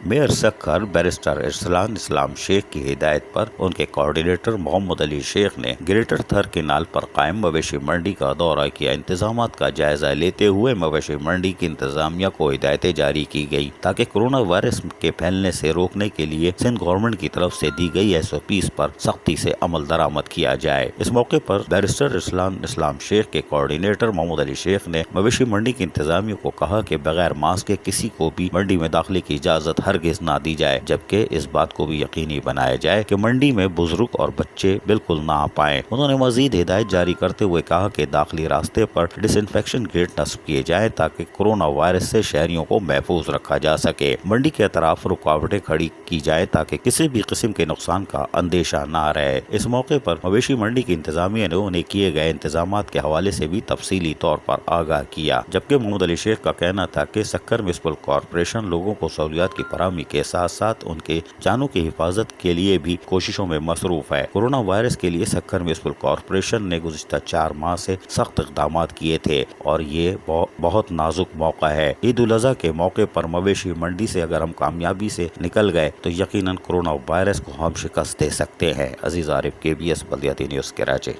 Mayor Sukkur barrister इरसलान इस्लाम शेख की हिदायत पर उनके कोऑर्डिनेटर मोहम्मद अली शेख ने ग्रेटर थर केनाल पर कायम मवेशी मंडी का दौरा किया। इंतजामात का जायजा लेते हुए मवेशी मंडी की इंतजामिया को हिदायतें जारी की गई ताकि कोरोना वायरस के फैलने से रोकने के लिए सिंध गवर्नमेंट की तरफ से दी गई SOPs पर सख्ती से अमल दरामद किया जाए। इस मौके पर बैरिस्टर इरसलान इस्लाम शेख के कोऑर्डिनेटर मोहम्मद अली शेख ने मवेशी मंडी की इंतजामिया को कहा कि बगैर मास्क के किसी को भी मंडी में दाखिले की इजाजत हरगिज ना दी जाए, जबकि इस बात को भी यकीनी बनाया जाए कि मंडी में बुजुर्ग और बच्चे बिल्कुल ना आ पाएं। उन्होंने मजीद हिदायत जारी करते हुए कहा कि दाखिली रास्ते पर डिसइंफेक्शन गेट नस्ब किए जाएं ताकि कोरोना वायरस से शहरियों को महफूज रखा जा सके। मंडी के अतराफ रुकावटें खड़ी की जाए ताकि किसी भी किस्म के नुकसान का अंदेशा ना रहे। इस मौके पर मवेशी मंडी की इंतजामिया ने उन्हें किए गए इंतजामात के हवाले से भी तफसीली तौर पर आगाह किया, जबकि मोहम्मद अली शेख का कहना था कि सक्खर म्युनिसिपल कॉर्पोरेशन लोगों को सहूलियात की फराहमी के साथ साथ उनके जानों की हिफाजत के लिए भी कोशिशों में मसरूफ है। कोरोना वायरस के लिए सक्खर म्युनिसिपल कॉर्पोरेशन ने गुज़िश्ता 4 माह से सख्त इक़दाम किए थे और ये बहुत नाजुक मौका है। ईद उल अज़हा के मौके पर मवेशी मंडी से अगर हम कामयाबी से निकल गए तो यकीनन कोरोना वायरस को हम शिकस्त दे सकते हैं। अजीज आरिफ, KBS बल्दियाती न्यूज़, कराची।